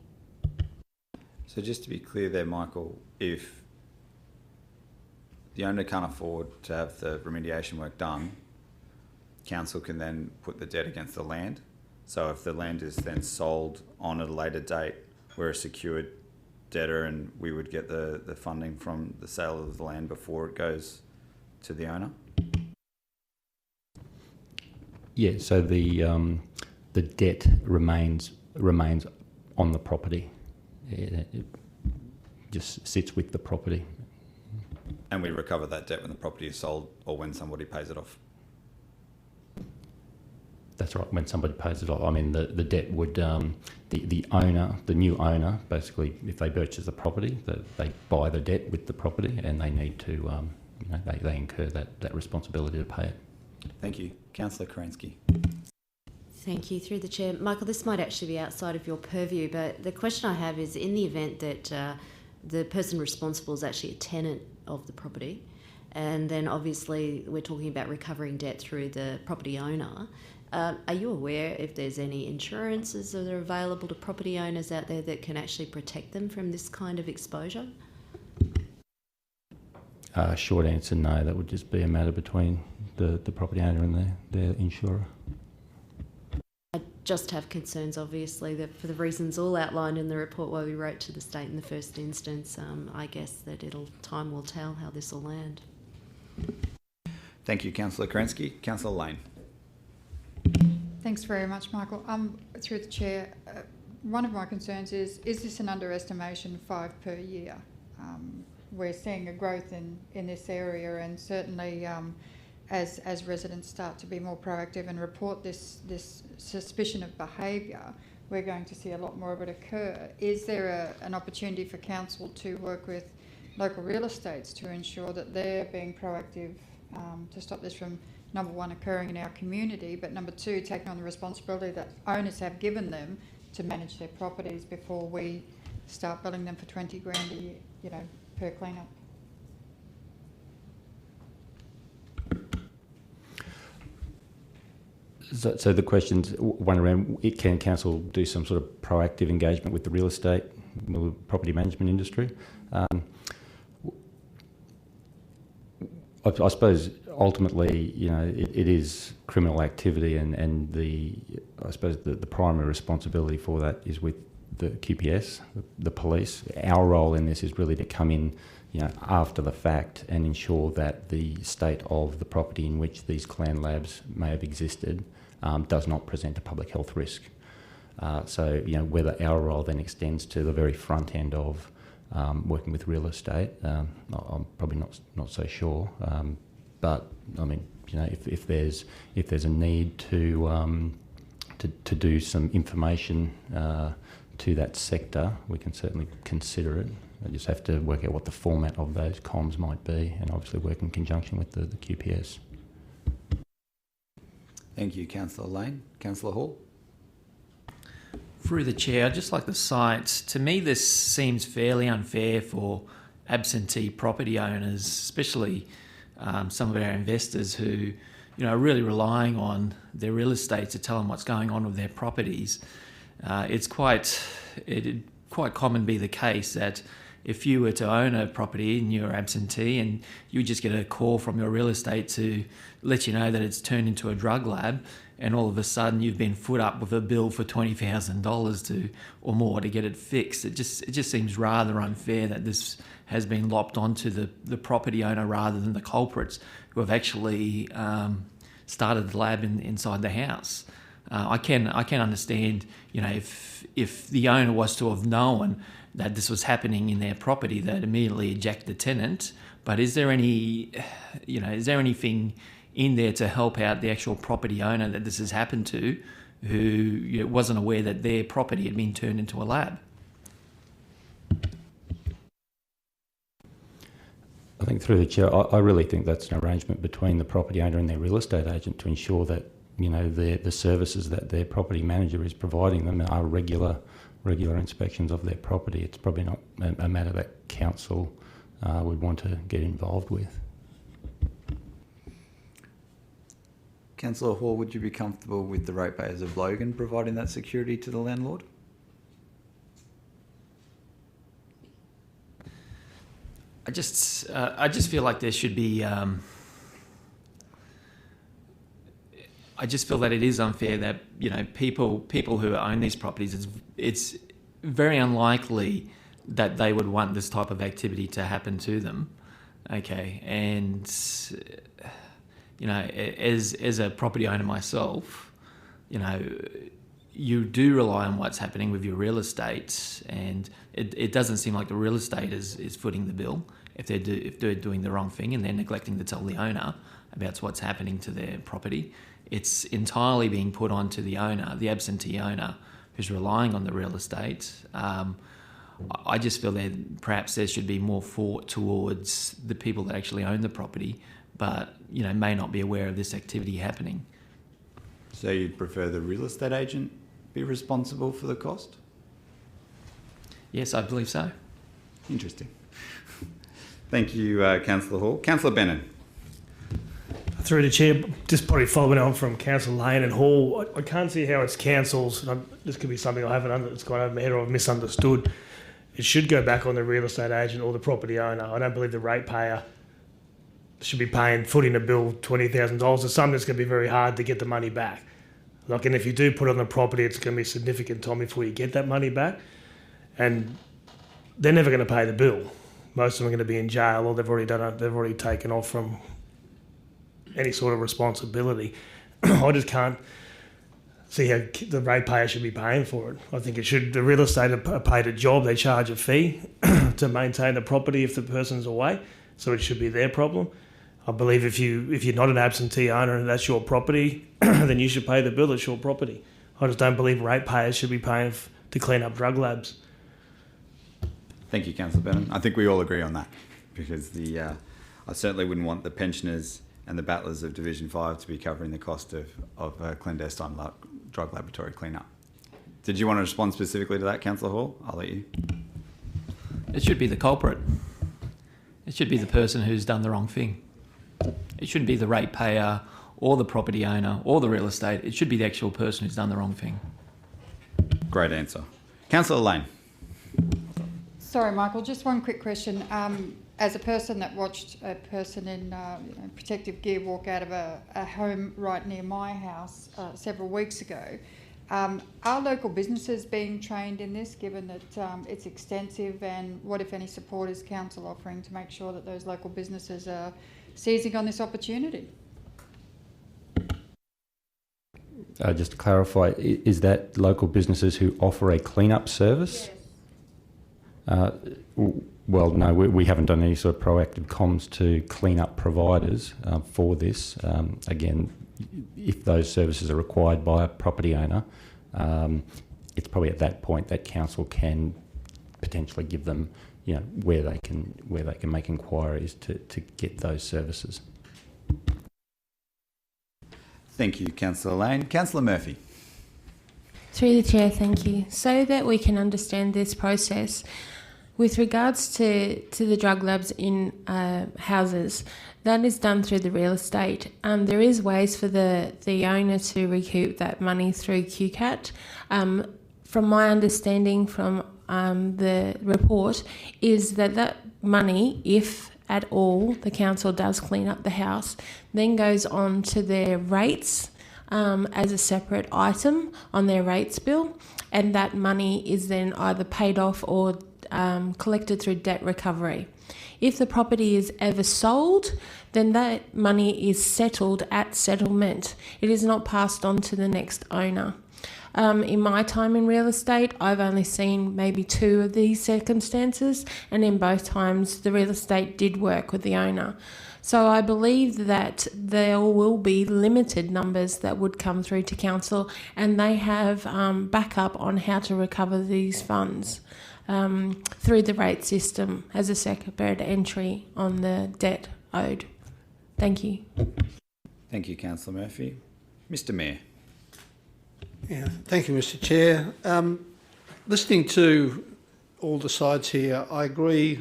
So just to be clear there, Michael, if the owner can't afford to have the remediation work done, Council can then put the debt against the land. So if the land is then sold on at a later date, we're a secured debtor and we would get the funding from the sale of the land before it goes to the owner? Yeah, so the debt remains remains on the property. It just sits with the property. And we recover that debt when the property is sold or when somebody pays it off. That's right, when somebody pays it off. I mean, the debt would, the owner, the new owner, basically, if they purchase the property, they buy the debt with the property and they need to, they incur that responsibility to pay it. Thank you. Councillor Kerensky. Thank you. Through the chair. Michael, this might actually be outside of your purview, but the question I have is, in the event that the person responsible is actually a tenant of the property, and then obviously we're talking about recovering debt through the property owner, are you aware if there's any insurances that are available to property owners out there that can actually protect them from this kind of exposure? Short answer, no. That would just be a matter between the property owner and their insurer. I just have concerns, obviously, that for the reasons all outlined in the report why we wrote to the state in the first instance. I guess that time will tell how this will land. Thank you, Councillor Kerensky. Councillor Lane. Thanks very much, Michael. Through the chair, one of my concerns is this an underestimation, 5 per year? We're seeing a growth in this area, and certainly as residents start to be more proactive and report this suspicion of behaviour, we're going to see a lot more of it occur. Is there an opportunity for council to work with local real estates to ensure that they're being proactive to stop this from, number one, occurring in our community, but number two, taking on the responsibility that owners have given them to manage their properties before we start billing them for 20 grand a year, per clean-up? So the questions, one around, can council do some sort of proactive engagement with the real estate, property management industry? I suppose ultimately, it is criminal activity, and I suppose the primary responsibility for that is with the QPS, the police. Our role in this is really to come in, after the fact and ensure that the state of the property in which these clan labs may have existed does not present a public health risk. So, whether our role then extends to the very front end of working with real estate, I'm probably not so sure. But I mean, if there's a need to do some information to that sector, we can certainly consider it. I just have to work out what the format of those comms might be, and obviously work in conjunction with the QPS. Thank you, Councillor Lane. Councillor Hall. Through the chair, I'd just like to cite, to me this seems fairly unfair for absentee property owners, especially some of our investors who are really relying on their real estate to tell them what's going on with their properties. It's quite common to be the case that if you were to own a property and you're absentee and you just get a call from your real estate to let you know that it's turned into a drug lab, and all of a sudden you've been foot up with a bill for $20,000 or more to get it fixed. It just seems rather unfair that this has been lopped onto the property owner rather than the culprits who have actually started the lab inside the house. I can understand, if the owner was to have known that this was happening in their property, they'd immediately eject the tenant. But is there anything in there to help out the actual property owner that this has happened to, who wasn't aware that their property had been turned into a lab? I think through the chair, I really think that's an arrangement between the property owner and their real estate agent to ensure that the services that their property manager is providing them are regular inspections of their property. It's probably not a matter that council would want to get involved with. Councillor Hall, would you be comfortable with the ratepayers of Logan providing that security to the landlord? I just feel like there should be. I just feel that it is unfair that people who own these properties, it's very unlikely that they would want this type of activity to happen to them. Okay, and as a property owner myself, you do rely on what's happening with your real estate, and it doesn't seem like the real estate is footing the bill if they're doing the wrong thing and they're neglecting to tell the owner about what's happening to their property. It's entirely being put onto the owner, the absentee owner, who's relying on the real estate. I just feel that perhaps there should be more thought towards the people that actually own the property, but may not be aware of this activity happening. So you'd prefer the real estate agent be responsible for the cost? Yes, I believe so. Interesting. Thank you, Councillor Hall. Councillor Bennett. Through the chair, just probably following on from Councillor Lane and Hall, I can't see how it's councils, and this could be something I haven't it's gone over my head or I've misunderstood. It should go back on the real estate agent or the property owner. I don't believe the ratepayer should be footing a bill $20,000. It's something that's going to be very hard to get the money back. And if you do put it on the property, it's going to be significant time before you get that money back. And they're never going to pay the bill. Most of them are going to be in jail, or they've already taken off from any sort of responsibility. I just can't see how the ratepayer should be paying for it. I think the real estate are paid a job, they charge a fee to maintain the property if the person's away, so it should be their problem. I believe if you're not an absentee owner and that's your property, then you should pay the bill, it's your property. I just don't believe ratepayers should be paying to clean up drug labs. Thank you, Councillor Bennett. I think we all agree on that, because I certainly wouldn't want the pensioners and the battlers of Division 5 to be covering the cost of clandestine drug laboratory cleanup. Did you want to respond specifically to that, Councillor Hall? I'll let you. It should be the culprit. It should be the person who's done the wrong thing. It shouldn't be the ratepayer or the property owner or the real estate. It should be the actual person who's done the wrong thing. Great answer. Councillor Lane. Sorry, Michael, just one quick question. As a person that watched a person in protective gear walk out of a home right near my house several weeks ago, are local businesses being trained in this, given that it's extensive, and what, if any, support is council offering to make sure that those local businesses are seizing on this opportunity? Just to clarify, is that local businesses who offer a clean-up service? Yes. Well, no, we haven't done any sort of proactive comms to clean-up providers for this. Again, if those services are required by a property owner, it's probably at that point that council can potentially give them, where they can make inquiries to get those services. Thank you, Councillor Lane. Councillor Murphy. Through the chair, thank you. So that we can understand this process, with regards to the drug labs in houses, that is done through the real estate. There is ways for the owner to recoup that money through QCAT. From my understanding from the report, is that money, if at all the council does clean up the house, then goes on to their rates as a separate item on their rates bill, and that money is then either paid off or collected through debt recovery. If the property is ever sold, then that money is settled at settlement. It is not passed on to the next owner. In my time in real estate, I've only seen maybe 2 of these circumstances, and in both times the real estate did work with the owner. So I believe that there will be limited numbers that would come through to council, and they have backup on how to recover these funds through the rate system as a separate entry on the debt owed. Thank you. Thank you, Councillor Murphy. Mr. Mayor. Yeah, thank you, Mr. Chair. Listening to all the sides here, I agree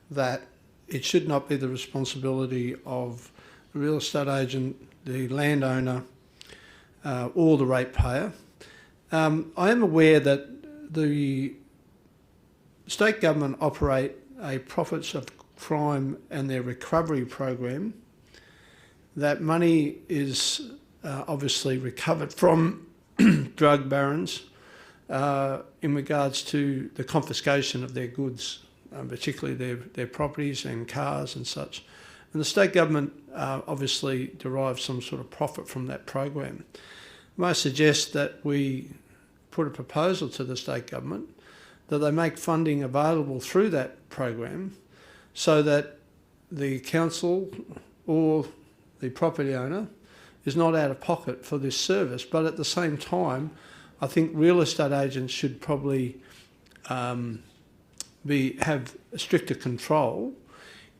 that it should not be the responsibility of the real estate agent, the landowner, or the ratepayer. I am aware that the state government operate a profits of crime and their recovery program. That money is obviously recovered from drug barons in regards to the confiscation of their goods, particularly their properties and cars and such. And the state government obviously derives some sort of profit from that program. I suggest that we put a proposal to the state government that they make funding available through that program so that the council or the property owner is not out of pocket for this service. But at the same time, I think real estate agents should probably have stricter control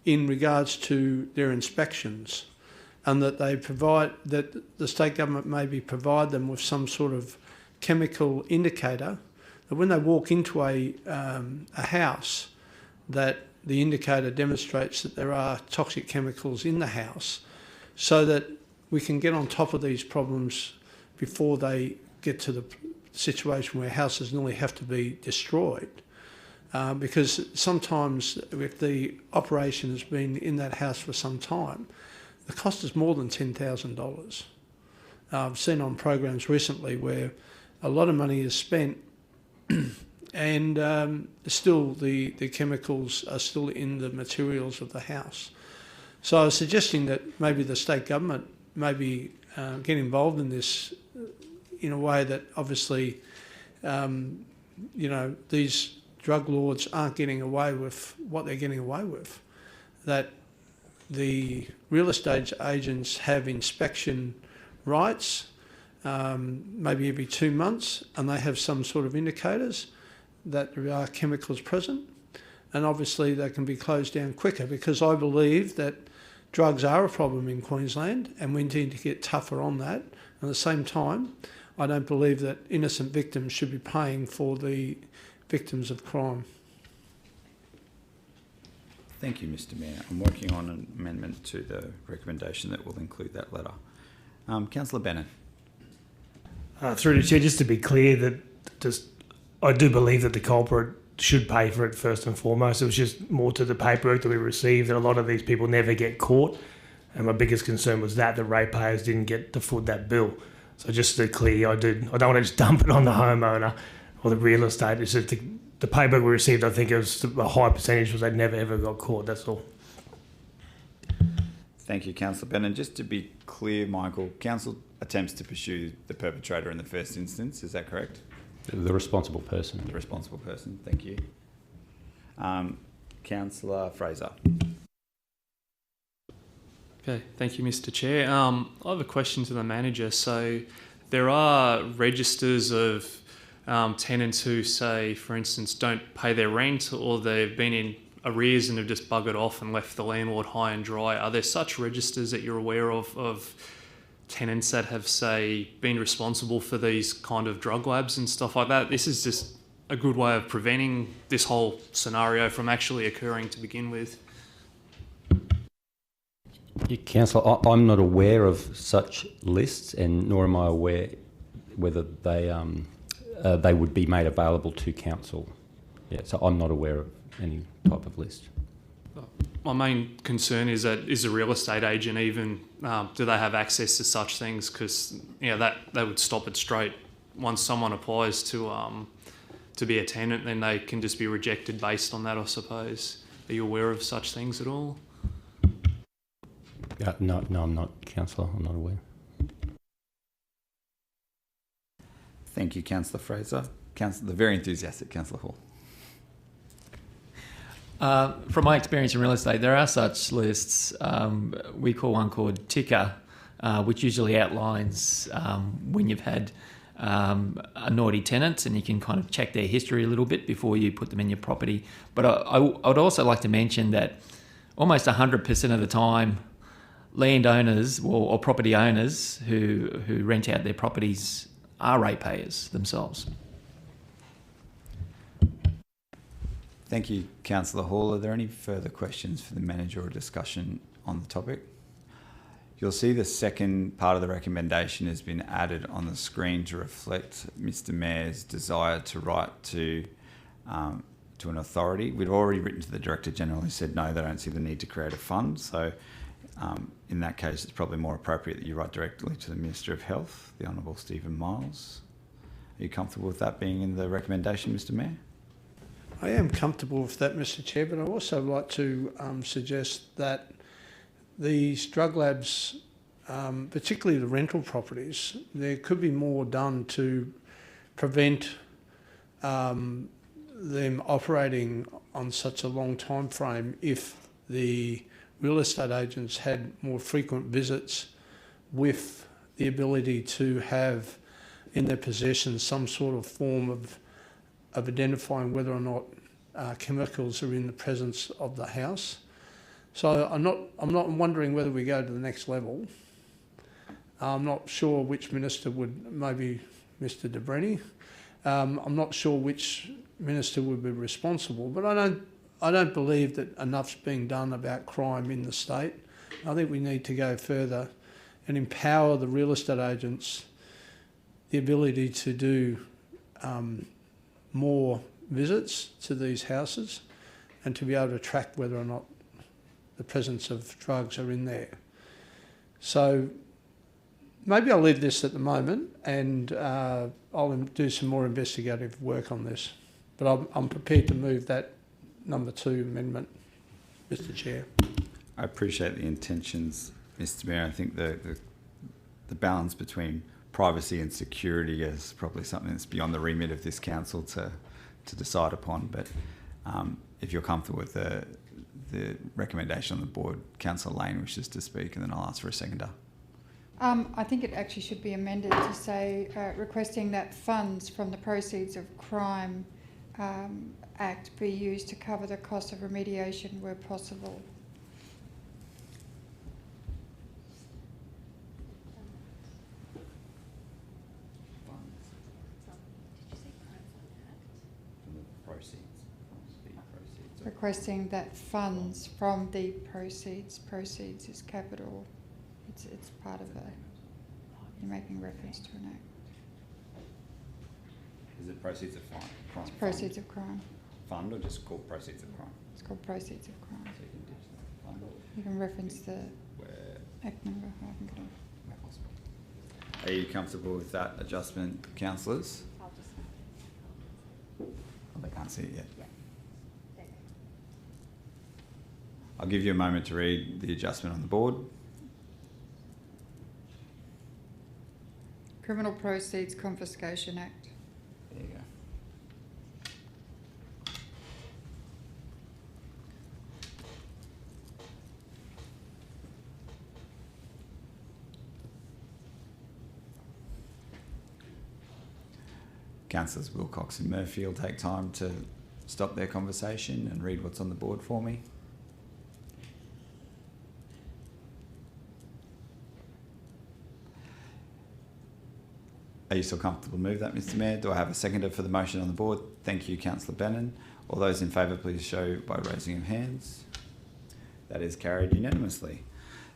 in regards to their inspections, and that the state government maybe provide them with some sort of chemical indicator that when they walk into a house, that the indicator demonstrates that there are toxic chemicals in the house, so that we can get on top of these problems before they get to the situation where houses nearly have to be destroyed. Because sometimes if the operation has been in that house for some time, the cost is more than $10,000. I've seen on programs recently where a lot of money is spent and still the chemicals are still in the materials of the house. So I was suggesting that maybe the state government maybe get involved in this in a way that obviously, these drug lords aren't getting away with what they're getting away with. That the real estate agents have inspection rights, maybe every 2 months, and they have some sort of indicators that there are chemicals present, and obviously they can be closed down quicker, because I believe that drugs are a problem in Queensland and we need to get tougher on that. At the same time, I don't believe that innocent victims should be paying for the victims of crime. Thank you, Mr. Mayor. I'm working on an amendment to the recommendation that will include that letter. Councillor Bennett. Through the chair, just to be clear, that I do believe that the culprit should pay for it first and foremost. It was just more to the paperwork that we received, that a lot of these people never get caught, and my biggest concern was that the ratepayers didn't get to foot that bill. So just to be clear, I don't want to just dump it on the homeowner or the real estate. It's just the paperwork we received, I think it was a high percentage was they never ever got caught, that's all. Thank you, Councillor Bennett. Just to be clear, Michael, Council attempts to pursue the perpetrator in the first instance, is that correct? The responsible person. The responsible person, thank you. Councillor Fraser. Okay, thank you, Mr. Chair. I have a question to the manager. So there are registers of tenants who say, for instance, don't pay their rent, or they've been in arrears and have just buggered off and left the landlord high and dry. Are there such registers that you're aware of tenants that have, say, been responsible for these kind of drug labs and stuff like that? This is just a good way of preventing this whole scenario from actually occurring to begin with. Councillor, I'm not aware of such lists, and nor am I aware whether they would be made available to council. Yeah, so I'm not aware of any type of list. My main concern is that is a real estate agent even do they have access to such things? Because that would stop it straight. Once someone applies to be a tenant, then they can just be rejected based on that, I suppose. Are you aware of such things at all? No, I'm not, Councillor. I'm not aware. Thank you, Councillor Fraser. The very enthusiastic Councillor Hall. From my experience in real estate, there are such lists. We call one called Ticker, which usually outlines when you've had a naughty tenant, and you can kind of check their history a little bit before you put them in your property. But I would also like to mention that almost 100% of the time, landowners or property owners who rent out their properties are ratepayers themselves. Thank you, Councillor Hall. Are there any further questions for the manager or discussion on the topic? You'll see the second part of the recommendation has been added on the screen to reflect Mr. Mayor's desire to write to an authority. We'd already written to the Director General who said no, they don't see the need to create a fund. So in that case, it's probably more appropriate that you write directly to the Minister of Health, the Honourable Stephen Miles. Are you comfortable with that being in the recommendation, Mr. Mayor? I am comfortable with that, Mr. Chair, but I'd also like to suggest that these drug labs, particularly the rental properties, there could be more done to prevent them operating on such a long time frame if the real estate agents had more frequent visits with the ability to have in their possession some sort of form of identifying whether or not chemicals are in the presence of the house. So I'm not wondering whether we go to the next level. I'm not sure which minister would, maybe Mr. De Brenny. I'm not sure which minister would be responsible, but I don't believe that enough's being done about crime in the state. I think we need to go further and empower the real estate agents the ability to do more visits to these houses and to be able to track whether or not the presence of drugs are in there. So maybe I'll leave this at the moment and I'll do some more investigative work on this. But I'm prepared to move that number 2 amendment, Mr. Chair. I appreciate the intentions, Mr. Mayor. I think the balance between privacy and security is probably something that's beyond the remit of this council to decide upon. But if you're comfortable with the recommendation on the board, Councillor Lane wishes to speak, and then I'll ask for a seconder. I think it actually should be amended to say requesting that funds from the Proceeds of Crime Act be used to cover the cost of remediation where possible. Requesting that funds from the proceeds is capital, it's part of a, you're making reference to an act. Is it proceeds of crime? It's proceeds of crime. Fund or just called proceeds of crime? It's called proceeds of crime. So you can ditch that fund. You can reference the Where act number. I can get it. Are you comfortable with that adjustment, councillors? Oh, they can't see it yet. I'll give you a moment to read the adjustment on the board. Criminal Proceeds Confiscation Act. There you go. Councillors Wilcox and Murphy will take time to stop their conversation and read what's on the board for me. Are you still comfortable to move that, Mr. Mayor? Do I have a seconder for the motion on the board? Thank you, Councillor Bannon. All those in favour, please show by raising of hands. That is carried unanimously.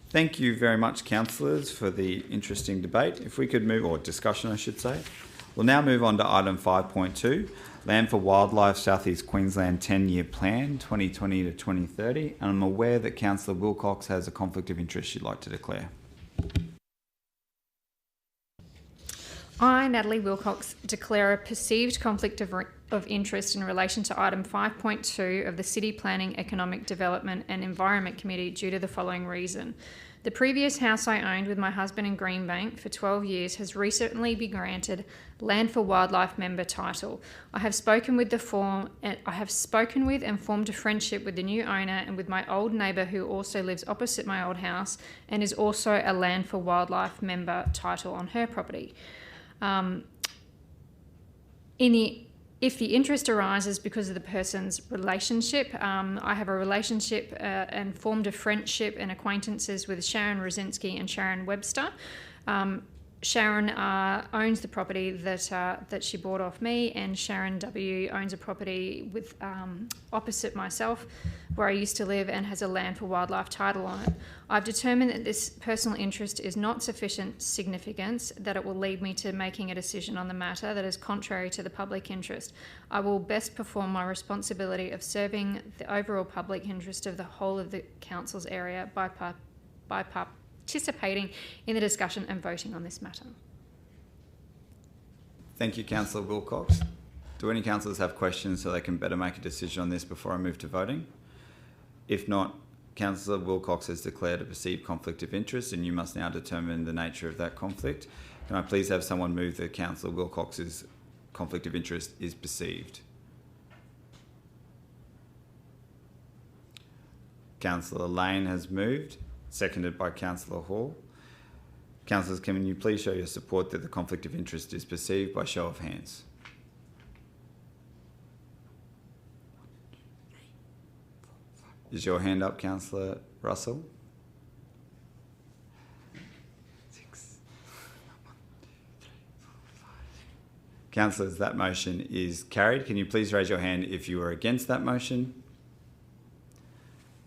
Thank you very much, councillors, for the interesting debate. If we could move, or discussion, I should say. We'll now move on to item 5.2, Land for Wildlife South East Queensland 10-year plan, 2020 to 2030. And I'm aware that Councillor Wilcox has a conflict of interest she'd like to declare. I, Natalie Wilcox, declare a perceived conflict of interest in relation to item 5.2 of the City Planning, Economic Development and Environment Committee due to the following reason. The previous house I owned with my husband in Greenbank for 12 years has recently been granted Land for Wildlife member title. I have spoken with and formed a friendship with the new owner and with my old neighbour who also lives opposite my old house and is also a Land for Wildlife member title on her property. If the interest arises because of the person's relationship, I have a relationship and formed a friendship and acquaintances with Sharon Rosinski and Sharon Webster. Sharon owns the property that she bought off me, and Sharon W owns a property with opposite myself where I used to live and has a Land for Wildlife title on it. I've determined that this personal interest is not sufficient significance that it will lead me to making a decision on the matter that is contrary to the public interest. I will best perform my responsibility of serving the overall public interest of the whole of the council's area by participating in the discussion and voting on this matter. Thank you, Councillor Wilcox. Do any councillors have questions so they can better make a decision on this before I move to voting? If not, Councillor Wilcox has declared a perceived conflict of interest and you must now determine the nature of that conflict. Can I please have someone move that Councillor Wilcox's conflict of interest is perceived. Councillor Lane has moved, seconded by Councillor Hall. Councillors, can you please show your support that the conflict of interest is perceived by show of hands? Is your hand up, Councillor Russell? 6. Councillors, that motion is carried. Can you please raise your hand if you are against that motion?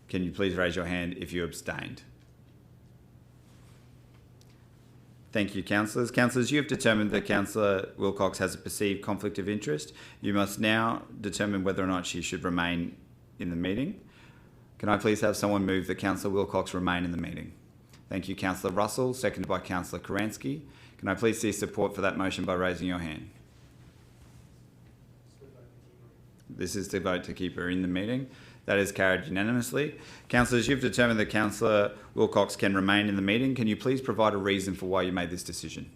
Can you please raise your hand if you abstained? Thank you, councillors. Councillors, you have determined that Councillor Wilcox has a perceived conflict of interest. You must now determine whether or not she should remain in the meeting. Can I please have someone move that Councillor Wilcox remain in the meeting? Thank you, Councillor Russell, seconded by Councillor Karansky. Can I please see support for that motion by raising your hand? This is to vote to keep her in the meeting. That is carried unanimously. Councillors, you've determined that Councillor Wilcox can remain in the meeting. Can you please provide a reason for why you made this decision?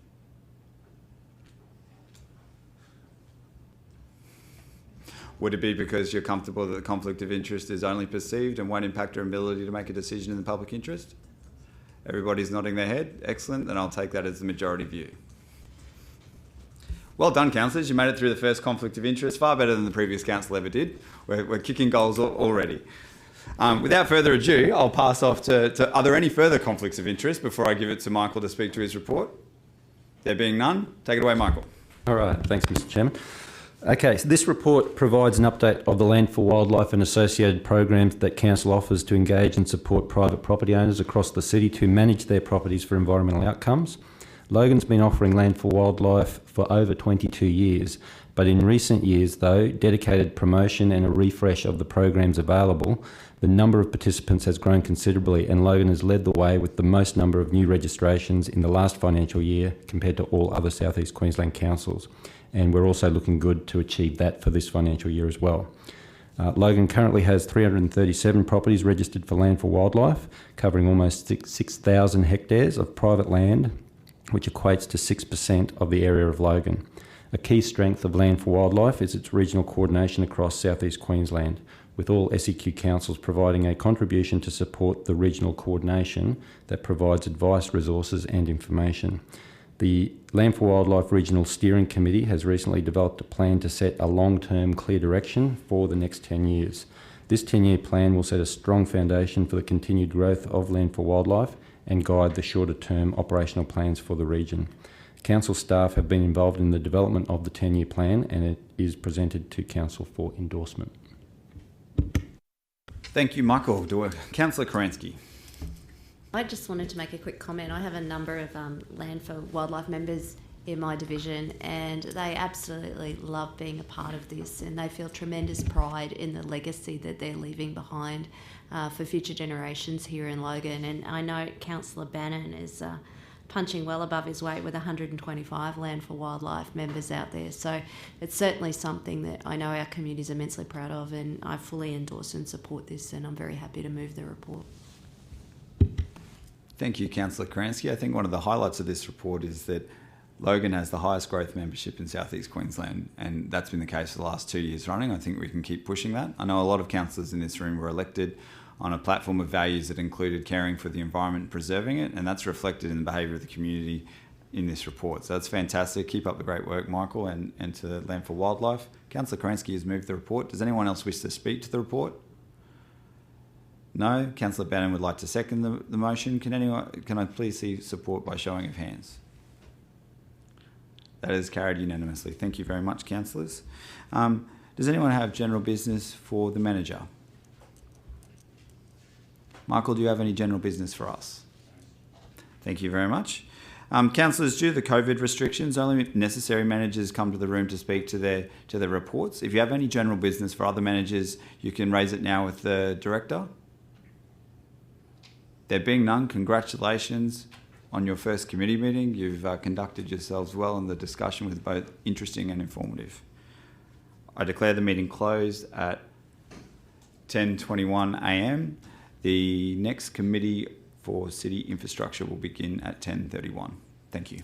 Would it be because you're comfortable that the conflict of interest is only perceived and won't impact your ability to make a decision in the public interest? Everybody's nodding their head. Excellent. Then I'll take that as the majority view. Well done, councillors. You made it through the first conflict of interest, far better than the previous council ever did. We're kicking goals already. Without further ado, I'll pass off to are there any further conflicts of interest before I give it to Michael to speak to his report? There being none, take it away, Michael. All right. Thanks, Mr. Chairman. Okay, so this report provides an update of the Land for Wildlife and associated programs that Council offers to engage and support private property owners across the city to manage their properties for environmental outcomes. Logan's been offering Land for Wildlife for over 22 years, but in recent years, though, dedicated promotion and a refresh of the programs available, the number of participants has grown considerably, and Logan has led the way with the most number of new registrations in the last financial year compared to all other South East Queensland councils. And we're also looking good to achieve that for this financial year as well. Logan currently has 337 properties registered for Land for Wildlife, covering almost 6,000 hectares of private land, which equates to 6% of the area of Logan. A key strength of Land for Wildlife is its regional coordination across South East Queensland, with all SEQ councils providing a contribution to support the regional coordination that provides advice, resources and information. The Land for Wildlife Regional Steering Committee has recently developed a plan to set a long-term clear direction for the next 10 years. This 10-year plan will set a strong foundation for the continued growth of Land for Wildlife and guide the shorter-term operational plans for the region. Council staff have been involved in the development of the 10-year plan, and it is presented to Council for endorsement. Thank you, Michael. Councillor Karansky. I just wanted to make a quick comment. I have a number of Land for Wildlife members in my division, and they absolutely love being a part of this, and they feel tremendous pride in the legacy that they're leaving behind for future generations here in Logan. And I know Councillor Bannon is punching well above his weight with 125 Land for Wildlife members out there. So it's certainly something that I know our community is immensely proud of, and I fully endorse and support this, and I'm very happy to move the report. Thank you, Councillor Karansky. I think one of the highlights of this report is that Logan has the highest growth membership in South East Queensland, and that's been the case for the last 2 years running. I think we can keep pushing that. I know a lot of councillors in this room were elected on a platform of values that included caring for the environment and preserving it, and that's reflected in the behaviour of the community in this report. So that's fantastic. Keep up the great work, Michael, and to Land for Wildlife. Councillor Karansky has moved the report. Does anyone else wish to speak to the report? No? Councillor Bannon would like to second the motion. Can I please see support by showing of hands? That is carried unanimously. Thank you very much, councillors. Does anyone have general business for the manager? Michael, do you have any general business for us? Thank you very much. Councillors, due to the COVID restrictions, only necessary managers come to the room to speak to their reports. If you have any general business for other managers, you can raise it now with the director. There being none, congratulations on your first committee meeting. You've conducted yourselves well in the discussion, with both interesting and informative. I declare the meeting closed at 10:21 a.m. The next committee for city infrastructure will begin at 10:31. Thank you.